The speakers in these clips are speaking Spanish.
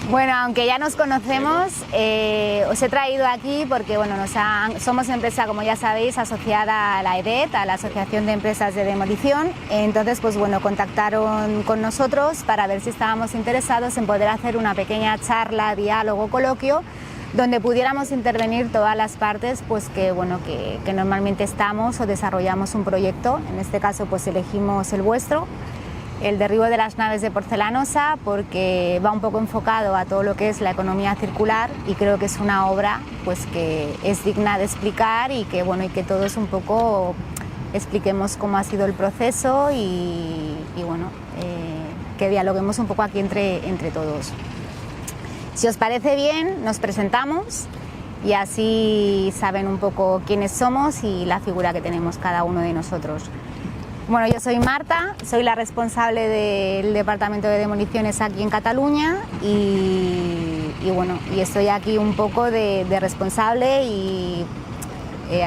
Bueno, aunque ya nos conocemos, os he traído aquí porque bueno, somos empresa, como ya sabéis, asociada a la EDET, a la Asociación de Empresas de Demolición. Entonces, pues bueno, contactaron con nosotros para ver si estábamos interesados en poder hacer una pequeña charla, diálogo, coloquio, donde pudiéramos intervenir todas las partes pues que normalmente estamos o desarrollamos un proyecto. En este caso, pues elegimos el vuestro, el derribo de las naves de porcelanosa, porque va un poco enfocado a todo lo que es la economía circular y creo que es una obra pues que es digna de explicar y que todos un poco expliquemos cómo ha sido el proceso y que dialoguemos un poco aquí entre todos. Si os parece bien, nos presentamos y así saben un poco quiénes somos y la figura que tenemos cada uno de nosotros. Bueno, yo soy Marta, soy la responsable del Departamento de Demoliciones aquí en Cataluña y estoy aquí un poco de responsable y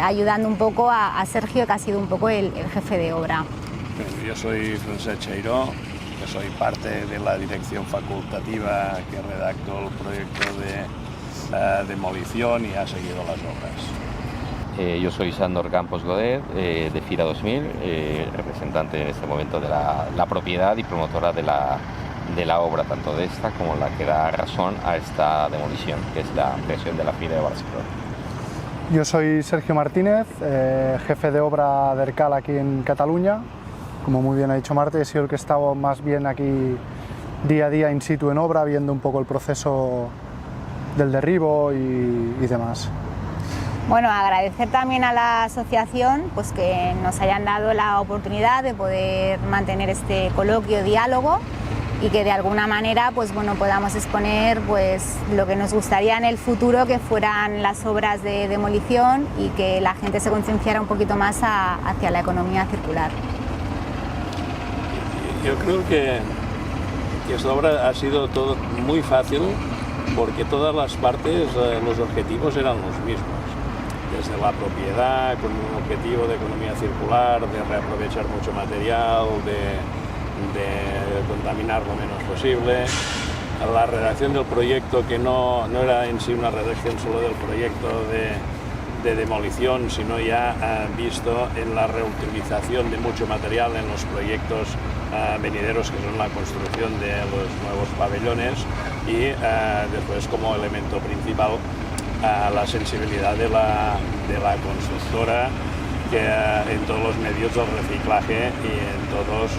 ayudando un poco a Sergio, que ha sido un poco el jefe de obra. Yo soy Francesc Cheiró, que soy parte de la dirección facultativa que redactó el proyecto de demolición y ha seguido las obras. Yo soy Sandor Campos Godet, de FIRA 2000, representante en este momento de la propiedad y promotora de la obra, tanto de esta como la que da razón a esta demolición, que es la ampliación de la FIRA de Barcelona. Yo soy Sergio Martínez, jefe de obra de ERCAL aquí en Cataluña. Como muy bien ha dicho Marta, he sido el que he estado más bien aquí día a día in situ en obra, viendo un poco el proceso del derribo y demás. Bueno, agradecer también a la asociación pues que nos hayan dado la oportunidad de poder mantener este coloquio, diálogo y que de alguna manera pues podamos exponer pues lo que nos gustaría en el futuro que fueran las obras de demolición y que la gente se concienciara un poquito más hacia la economía circular. Yo creo que esta obra ha sido todo muy fácil porque todas las partes, los objetivos eran los mismos. Desde la propiedad, con un objetivo de economía circular, de reaprovechar mucho material, de contaminar lo menos posible. La redacción del proyecto, que no era en sí una redacción solo del proyecto de demolición, sino ya visto en la reutilización de mucho material en los proyectos venideros, que son la construcción de los nuevos pabellones y después como elemento principal la sensibilidad de la constructora, que en todos los medios del reciclaje y en todos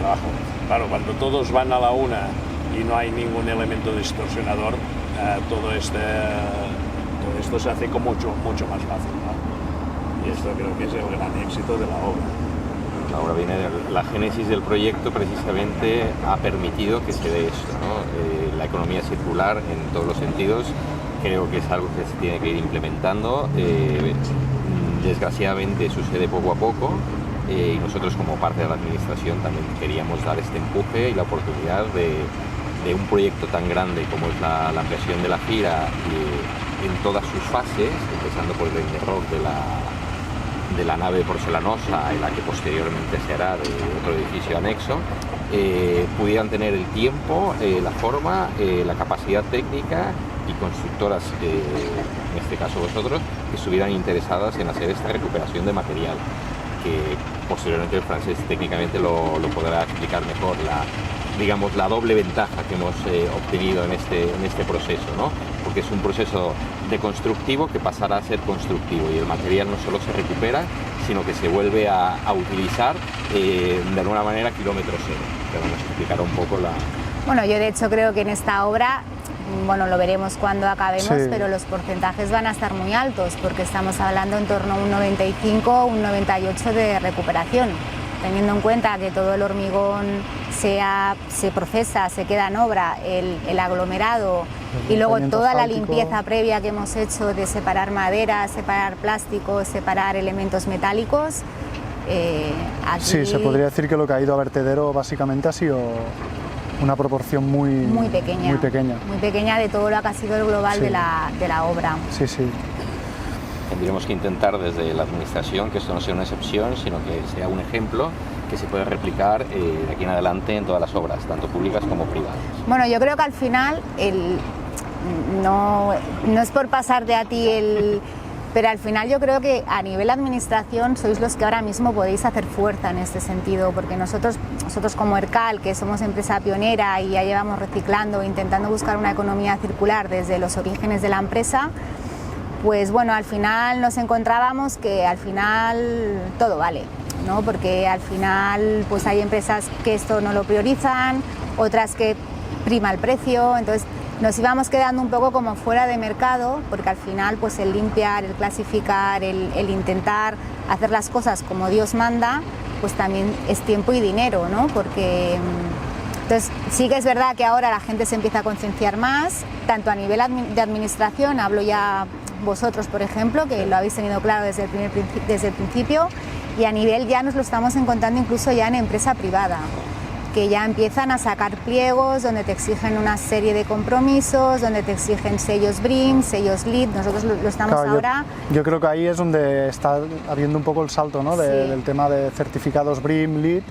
trabajo. Claro, cuando todos van a la una y no hay ningún elemento distorsionador, todo esto se hace con mucho más fácil, ¿no? Y esto creo que es el gran éxito de la obra. La obra viene de la génesis del proyecto, precisamente ha permitido que se dé esto, ¿no? La economía circular en todos los sentidos. Creo que es algo que se tiene que ir implementando. Desgraciadamente sucede poco a poco y nosotros como parte de la administración también queríamos dar este empuje y la oportunidad de un proyecto tan grande como es la ampliación de la FIRA en todas sus fases, empezando por el enderroc de la nave porcelanosa y la que posteriormente se hará de otro edificio anexo, pudieran tener el tiempo, la forma, la capacidad técnica y constructoras, en este caso vosotros, que estuvieran interesadas en hacer esta recuperación de material, que posteriormente el francés técnicamente lo podrá explicar mejor, la doble ventaja que hemos obtenido en este proceso, ¿no? Porque es un proceso deconstructivo que pasará a ser constructivo y el material no solo se recupera, sino que se vuelve a utilizar de alguna manera kilómetro cero. Pero nos explicará un poco la... Bueno, yo de hecho creo que en esta obra, lo veremos cuando acabemos, sí, pero los porcentajes van a estar muy altos porque estamos hablando en torno a un 95, un 98 de recuperación, teniendo en cuenta que todo el hormigón se procesa, se queda en obra, el aglomerado y luego toda la limpieza previa que hemos hecho de separar madera, separar plástico, separar elementos metálicos. Aquí... Sí, se podría decir que lo que ha ido a vertedero básicamente ha sido una proporción muy pequeña de todo lo que ha sido el global, sí, de la obra. Sí, sí. Tendríamos que intentar desde la administración que esto no sea una excepción, sino que sea un ejemplo que se puede replicar de aquí en adelante en todas las obras, tanto públicas como privadas. Bueno, yo creo que al final no es por pasarte a ti pero al final yo creo que a nivel administración sois los que ahora mismo podéis hacer fuerza en este sentido, porque nosotros como ERCAL, que somos empresa pionera y ya llevamos reciclando e intentando buscar una economía circular desde los orígenes de la empresa, pues bueno, al final nos encontrábamos que al final todo vale, ¿no? Porque al final pues hay empresas que esto no lo priorizan, otras que prima el precio, entonces nos íbamos quedando un poco como fuera de mercado, porque al final pues el limpiar, el clasificar, el intentar hacer las cosas como Dios manda, pues también es tiempo y dinero, ¿no? Porque entonces sí que es verdad que ahora la gente se empieza a concienciar más, tanto a nivel de administración, hablo ya vosotros por ejemplo, que lo habéis tenido claro desde el principio, y a nivel ya nos lo estamos encontrando incluso ya en empresa privada, que ya empiezan a sacar pliegos donde te exigen una serie de compromisos, donde te exigen sellos BREEAM, sellos LEED, nosotros lo estamos claro, ahora... Yo creo que ahí es donde está habiendo un poco el salto, ¿no? Del tema de certificados BREEAM, LEED,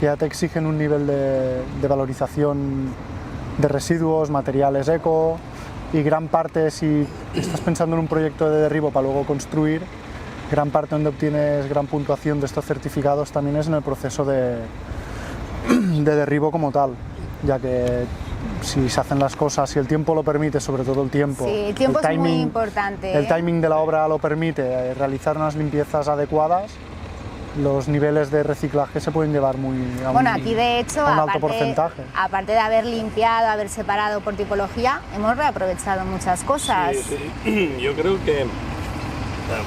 que ya te exigen un nivel de valorización de residuos, materiales eco, y gran parte, si estás pensando en un proyecto de derribo para luego construir, gran parte donde obtienes gran puntuación de estos certificados también es en el proceso de derribo como tal, ya que si se hacen las cosas, si el tiempo lo permite, sobre todo el tiempo, sí, el tiempo es muy importante. El timing de la obra lo permite, realizar unas limpiezas adecuadas, los niveles de reciclaje se pueden llevar bueno, aquí de hecho, a un alto porcentaje. Aparte de haber limpiado, haber separado por tipología, hemos reaprovechado muchas cosas. Sí. Yo creo que,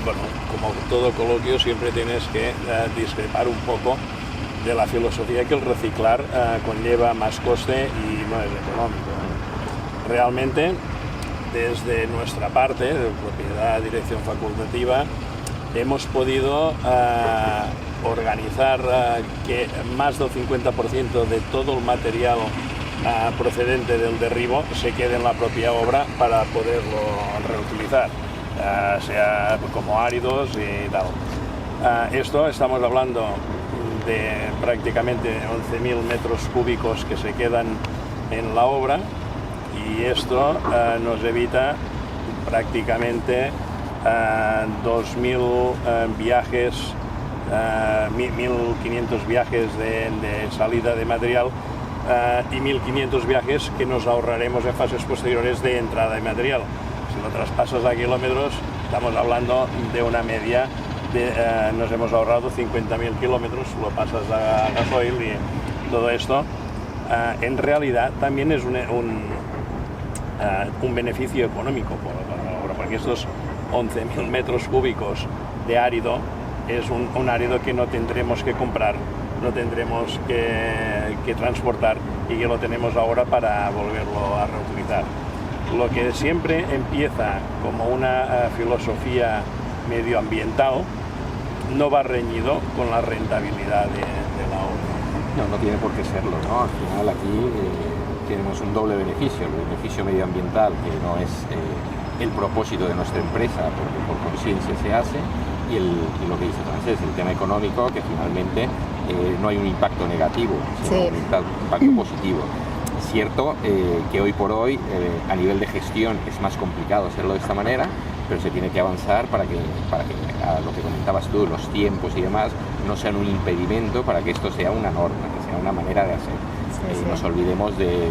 bueno, como todo coloquio, siempre tienes que discrepar un poco de la filosofía que el reciclar conlleva más coste y no es económico. Realmente, desde nuestra parte, de propiedad, dirección facultativa, hemos podido organizar que más del 50% de todo el material procedente del derribo se quede en la propia obra para poderlo reutilizar, sea como áridos y tal. Esto estamos hablando de prácticamente 11.000 metros cúbicos que se quedan en la obra, y esto nos evita prácticamente 2.000 viajes, 1.500 viajes de salida de material y 1.500 viajes que nos ahorraremos en fases posteriores de entrada de material. Si lo traspasas a kilómetros, estamos hablando de una media nos hemos ahorrado 50.000 kilómetros, lo pasas a gasoil y todo esto. En realidad también es un beneficio económico para la obra, porque estos 11.000 metros cúbicos de árido es un árido que no tendremos que comprar, no tendremos que transportar, y que lo tenemos ahora para volverlo a reutilizar. Lo que siempre empieza como una filosofía medioambiental no va reñido con la rentabilidad de la obra. No tiene por qué serlo, ¿no? Al final aquí tenemos un doble beneficio, el beneficio medioambiental, que no es el propósito de nuestra empresa, porque por conciencia se hace, y lo que dice Francesc, el tema económico, que finalmente no hay un impacto negativo, sino un impacto positivo. Es cierto que hoy por hoy, a nivel de gestión, es más complicado hacerlo de esta manera, pero se tiene que avanzar para que a lo que comentabas tú, los tiempos y demás, no sean un impedimento para que esto sea una norma, que sea una manera de hacer. Nos olvidemos de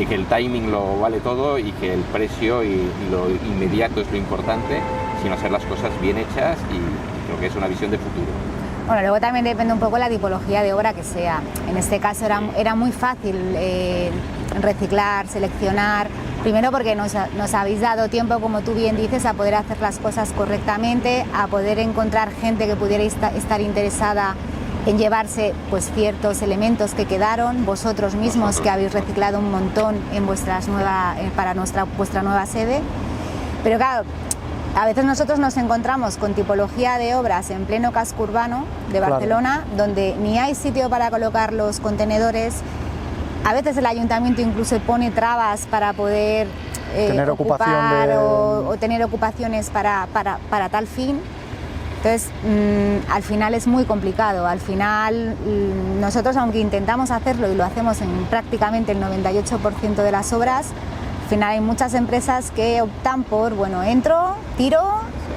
que el timing lo vale todo y que el precio y lo inmediato es lo importante, sino hacer las cosas bien hechas, y creo que es una visión de futuro. Bueno, luego también depende un poco la tipología de obra que sea. En este caso era muy fácil reciclar, seleccionar, primero porque nos habéis dado tiempo, como tú bien dices, a poder hacer las cosas correctamente, a poder encontrar gente que pudiera estar interesada en llevarse pues ciertos elementos que quedaron, vosotros mismos que habéis reciclado un montón en vuestra nueva sede. Pero claro, a veces nosotros nos encontramos con tipología de obras en pleno casco urbano de Barcelona, donde ni hay sitio para colocar los contenedores. A veces el ayuntamiento incluso pone trabas para poder tener ocupar o tener ocupaciones para tal fin. Entonces, al final es muy complicado. Al final, nosotros, aunque intentamos hacerlo y lo hacemos en prácticamente el 98% de las obras, al final hay muchas empresas que optan por, bueno, entro, tiro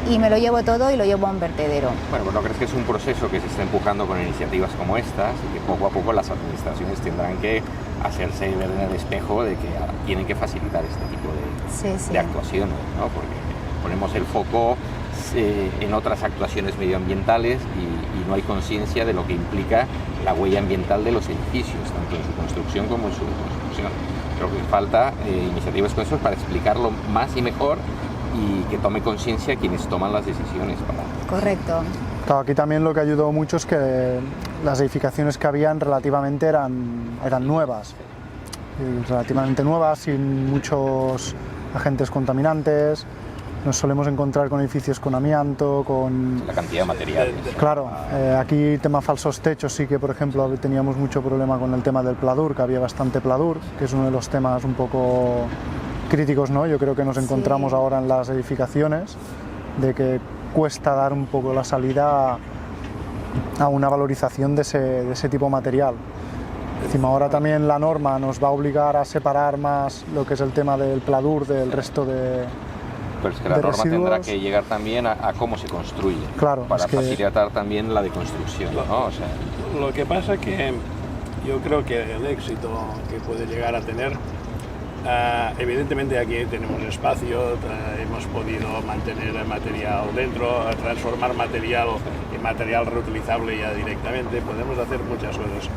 y me lo llevo todo y lo llevo a un vertedero. Bueno, pues ¿no crees que es un proceso que se está empujando con iniciativas como estas y que poco a poco las administraciones tendrán que hacerse ver en el espejo de que tienen que facilitar este tipo de actuaciones, ¿no? Porque ponemos el foco en otras actuaciones medioambientales y no hay conciencia de lo que implica la huella ambiental de los edificios, tanto en su construcción como en su reconstrucción. Creo que falta iniciativas como esas para explicarlo más y mejor y que tome conciencia quienes toman las decisiones. Correcto. Claro, aquí también lo que ayudó mucho es que las edificaciones que habían relativamente eran nuevas, relativamente nuevas, sin muchos agentes contaminantes. Nos solemos encontrar con edificios con amianto, con... La cantidad de materiales. Claro, aquí tema falsos techos sí que, por ejemplo, teníamos mucho problema con el tema del pladur, que había bastante pladur, que es uno de los temas un poco críticos, ¿no? Yo creo que nos encontramos ahora en las edificaciones, de que cuesta dar un poco la salida a una valorización de ese tipo de material. Encima ahora también la norma nos va a obligar a separar más lo que es el tema del pladur del resto de... Pero es que la norma tendrá que llegar también a cómo se construye, claro, para facilitar también la deconstrucción, ¿no? O sea, lo que pasa que yo creo que el éxito que puede llegar a tener, evidentemente aquí tenemos espacio, hemos podido mantener el material dentro, transformar material en material reutilizable ya directamente, podemos hacer muchas cosas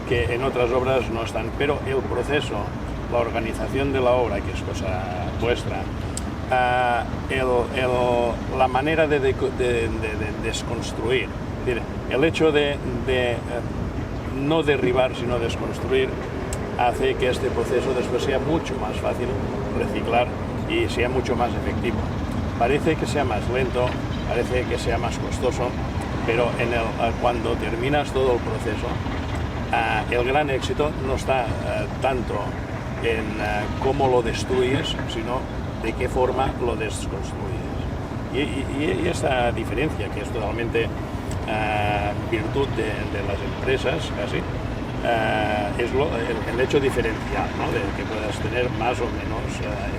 que en otras obras no están, pero el proceso, la organización de la obra, que es cosa vuestra, la manera de desconstruir, es decir, el hecho de no derribar sino desconstruir hace que este proceso después sea mucho más fácil reciclar y sea mucho más efectivo. Parece que sea más lento, parece que sea más costoso, pero cuando terminas todo el proceso, el gran éxito no está tanto en cómo lo destruyes, sino de qué forma lo desconstruyes. Y esta diferencia, que es totalmente virtud de las empresas casi, es el hecho diferencial, ¿no? De que puedas tener más o menos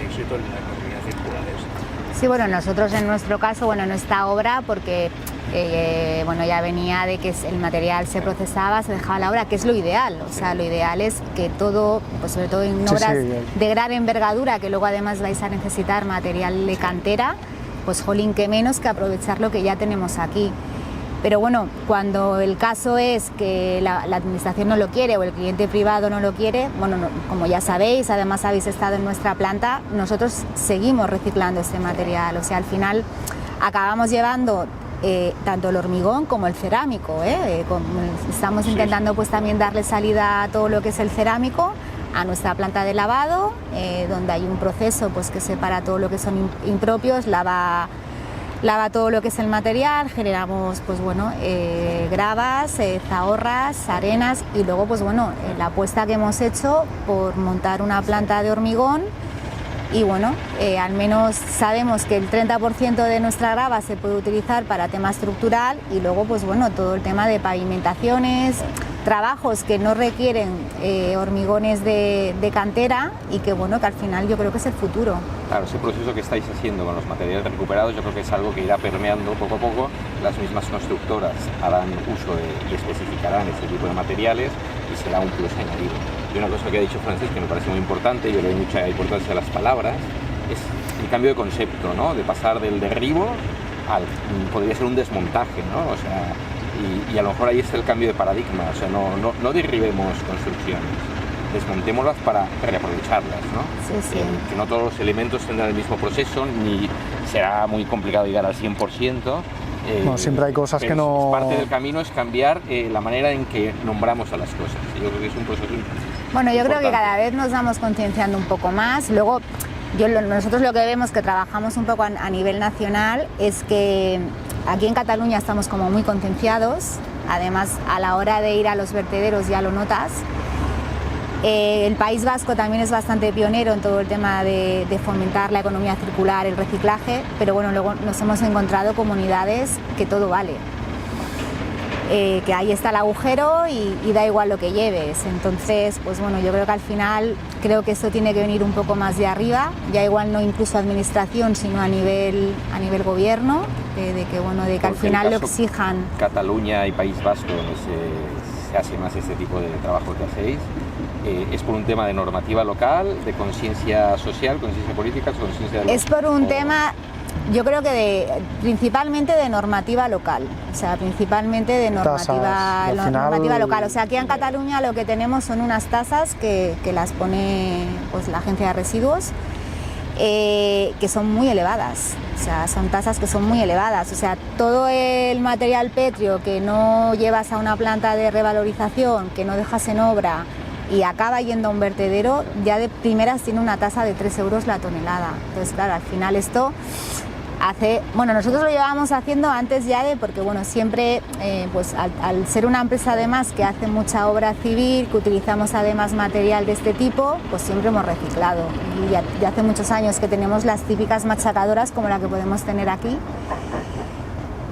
éxito en la economía circular. Sí, bueno, nosotros en nuestro caso, bueno, en esta obra, porque bueno, ya venía de que el material se procesaba, se dejaba la obra, que es lo ideal. O sea, lo ideal es que todo, pues sobre todo en obras de gran envergadura, que luego además vais a necesitar material de cantera, pues jolín, que menos que aprovechar lo que ya tenemos aquí. Pero bueno, cuando el caso es que la administración no lo quiere o el cliente privado no lo quiere, bueno, como ya sabéis, además habéis estado en nuestra planta, nosotros seguimos reciclando este material. O sea, al final acabamos llevando tanto el hormigón como el cerámico. Estamos intentando pues también darle salida a todo lo que es el cerámico a nuestra planta de lavado, donde hay un proceso pues que separa todo lo que son impropios, lava todo lo que es el material, generamos pues bueno, gravas, zahorras, arenas y luego pues bueno, la apuesta que hemos hecho por montar una planta de hormigón y bueno, al menos sabemos que el 30% de nuestra grava se puede utilizar para tema estructural y luego pues bueno, todo el tema de pavimentaciones, trabajos que no requieren hormigones de cantera y que bueno, que al final yo creo que es el futuro. Claro, ese proceso que estáis haciendo con los materiales recuperados yo creo que es algo que irá permeando poco a poco. Las mismas constructoras harán uso y especificarán este tipo de materiales y será un plus añadido. Y una cosa que ha dicho Francesc que me parece muy importante, y yo le doy mucha importancia a las palabras, es el cambio de concepto, ¿no? De pasar del derribo al, podría ser un desmontaje, ¿no? O sea, y a lo mejor ahí está el cambio de paradigma, o sea, no derribemos construcciones, desmontémoslas para reaprovecharlas, ¿no? Sí, sí. Que no todos los elementos tendrán el mismo proceso, ni será muy complicado llegar al 100%. No, siempre hay cosas que no... Parte del camino es cambiar la manera en que nombramos a las cosas. Yo creo que es un proceso bueno, yo importante. creo que cada vez nos vamos concienciando un poco más. Luego, nosotros lo que vemos que trabajamos un poco a nivel nacional es que aquí en Cataluña estamos como muy concienciados. Además, a la hora de ir a los vertederos ya lo notas. El País Vasco también es bastante pionero en todo el tema de fomentar la economía circular, el reciclaje, pero bueno, luego nos hemos encontrado comunidades que todo vale. Que ahí está el agujero y da igual lo que lleves. Entonces, pues bueno, yo creo que al final, creo que esto tiene que venir un poco más de arriba, ya igual no incluso administración, sino a nivel gobierno, de que al final lo exijan. Cataluña y País Vasco se hace más este tipo de trabajo que hacéis. ¿Es por un tema de normativa local, de conciencia social, conciencia política, conciencia de los... Es por un tema, yo creo que principalmente de normativa local, o sea, principalmente de normativa local. O sea, aquí en Cataluña lo que tenemos son unas tasas que las pone pues la agencia de residuos, que son muy elevadas. O sea, son tasas que son muy elevadas. O sea, todo el material pétreo que no llevas a una planta de revalorización, que no dejas en obra y acaba yendo a un vertedero, ya de primeras tiene una tasa de 3 euros la tonelada. Entonces, claro, al final esto hace... Bueno, nosotros lo llevábamos haciendo antes ya porque, bueno, siempre, pues al ser una empresa además que hace mucha obra civil, que utilizamos además material de este tipo, pues siempre hemos reciclado. Y ya hace muchos años que tenemos las típicas machacadoras como la que podemos tener aquí,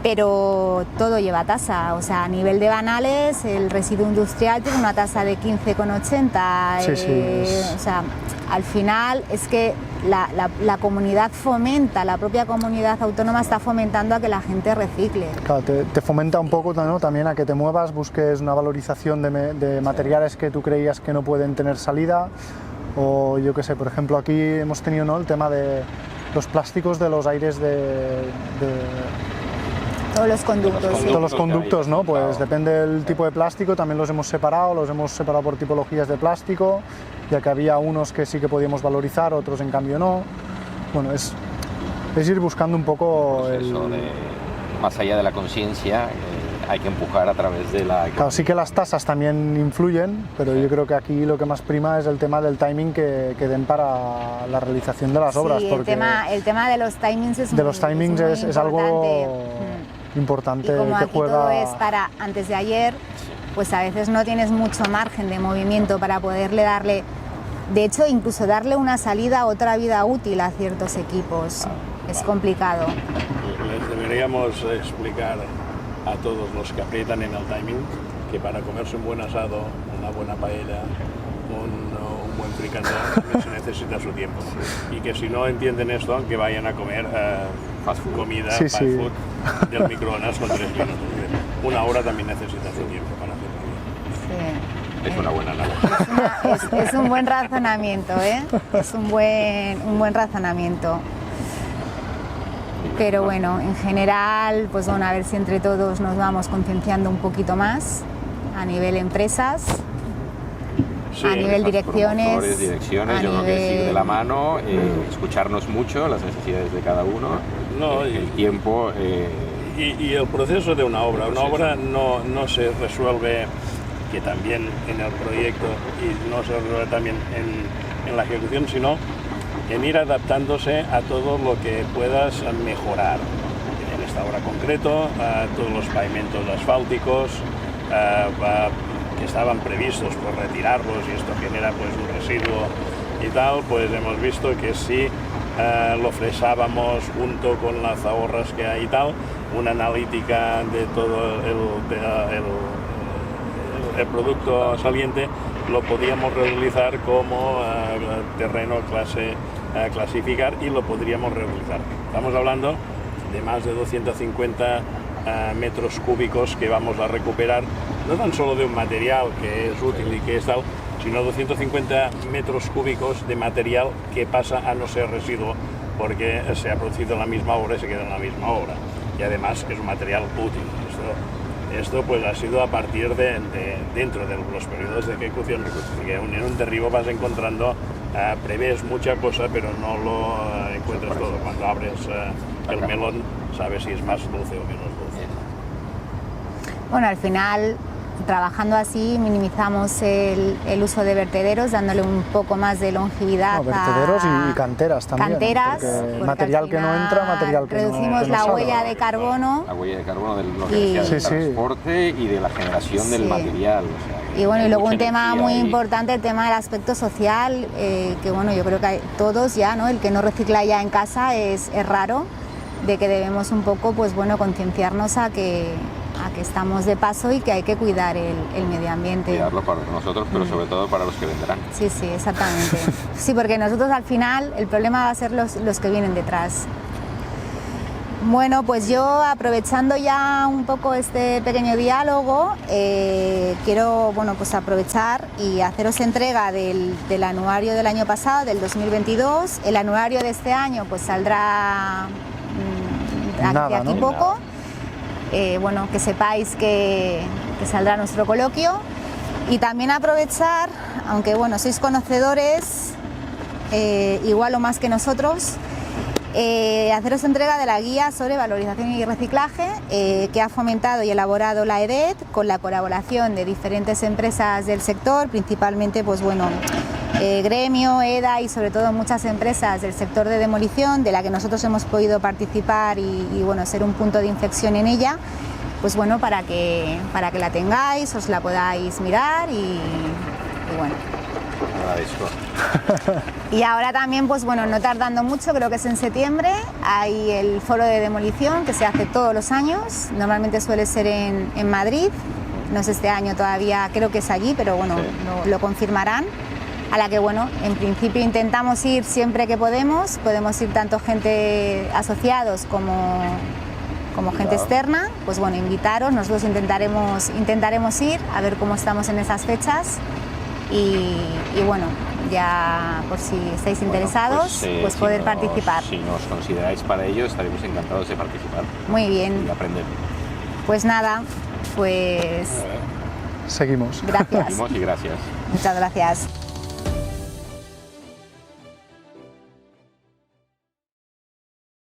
pero todo lleva tasa. O sea, a nivel de banales, el residuo industrial tiene una tasa de 15,80. Sí, o sea, al final es que la comunidad fomenta, la propia comunidad autónoma está fomentando a que la gente recicle. Claro, te fomenta un poco, ¿no?, también a que te muevas, busques una valorización de materiales que tú creías que no pueden tener salida, o yo qué sé, por ejemplo aquí hemos tenido, ¿no?, el tema de los plásticos de los aires todos los conductos. Todos los conductos, ¿no? Pues depende del tipo de plástico, también los hemos separado por tipologías de plástico, ya que había unos que sí que podíamos valorizar, otros en cambio no. Bueno, es ir buscando un poco más allá de la conciencia, hay que empujar a través de la... Claro, sí que las tasas también influyen, pero yo creo que aquí lo que más prima es el tema del timing que den para la realización de las obras. Sí, porque el tema de los timings es algo importante. Y como que aquí juega... todo es para antes de ayer, pues a veces no tienes mucho margen de movimiento para poderle darle, de hecho incluso darle una salida, otra vida útil a ciertos equipos. Es complicado. Les deberíamos explicar a todos los que aprietan en el timing que para comerse un buen asado, una buena paella, un buen fricandó, se necesita su tiempo. Y que si no entienden esto, que vayan a comer fast food, comida, sí, fast food del microondas con 3 minutos. Una hora también necesita su tiempo para hacerlo bien. Sí. Es una buena analogía. Es un buen razonamiento, ¿eh? Es un buen razonamiento. Pero bueno, en general, pues bueno, a ver si entre todos nos vamos concienciando un poquito más a nivel empresas, sí, a nivel direcciones. Yo creo que es ir de la mano, escucharnos mucho, las necesidades de cada uno, el tiempo... Y el proceso de una obra. Una obra no se resuelve, que también en el proyecto, y no se resuelve también en la ejecución, sino en ir adaptándose a todo lo que puedas mejorar. En esta obra concreto, a todos los pavimentos asfálticos que estaban previstos por retirarlos, y esto genera pues un residuo y tal, pues hemos visto que sí lo fresábamos junto con las ahorras que hay y tal, una analítica de todo el producto saliente lo podíamos reutilizar como terreno clasificar, y lo podríamos reutilizar. Estamos hablando de más de 250 metros cúbicos que vamos a recuperar, no tan solo de un material que es útil y que es tal, sino 250 metros cúbicos de material que pasa a no ser residuo porque se ha producido en la misma obra y se queda en la misma obra, y además es un material útil. Esto pues ha sido a partir de dentro de los periodos de ejecución, que en un derribo vas encontrando, prevés mucha cosa, pero no lo encuentras todo. Cuando abres el melón, sabes si es más dulce o menos dulce. Bueno, al final, trabajando así, minimizamos el uso de vertederos, dándole un poco más de longevidad. Vertederos y canteras también. Canteras, porque material que no entra, material que reducimos no la sale. huella de carbono. La huella de carbono de lo que decía del transporte y de la generación del material. O sea, Y bueno, y luego mucha un tema energía muy y- importante, el tema del aspecto social, que bueno, yo creo que todos ya, ¿no? El que no recicla ya en casa es raro, de que debemos un poco, pues bueno, concienciarnos a que estamos de paso y que hay que cuidar el medio ambiente. Cuidarlo para nosotros, pero sobre todo para los que vendrán. Sí, sí, exactamente. Sí, porque nosotros al final el problema va a ser los que vienen detrás. Bueno, pues yo aprovechando ya un poco este pequeño diálogo, quiero bueno, pues aprovechar y haceros entrega del anuario del año pasado, del 2022. El anuario de este año pues saldrá Nada, de aquí ¿no? poco. Bueno, que sepáis que saldrá nuestro coloquio. Y también aprovechar, aunque bueno, sois conocedores, igual o más que nosotros, haceros entrega de la guía sobre valorización y reciclaje que ha fomentado y elaborado la EDET con la colaboración de diferentes empresas del sector, principalmente pues bueno, Gremio, EDA y sobre todo muchas empresas del sector de demolición de la que nosotros hemos podido participar y bueno, ser un punto de inflexión en ella, pues bueno, para que la tengáis, os la podáis mirar y bueno. Agradezco. Y ahora también, pues bueno, no tardando mucho, creo que es en septiembre, hay el foro de demolición que se hace todos los años, normalmente suele ser en Madrid, no sé este año todavía, creo que es allí, pero bueno, Sí. lo confirmarán, a la que bueno, en principio intentamos ir siempre que podemos ir tanto gente asociados como gente externa, pues bueno, invitaros, nosotros intentaremos ir a ver cómo estamos en esas fechas. Y bueno, ya por si estáis interesados, pues si poder participar. Si nos consideráis para ello, estaremos encantados de participar Muy bien, y aprender. pues nada, pues Seguimos. gracias, Seguimos y gracias. muchas gracias.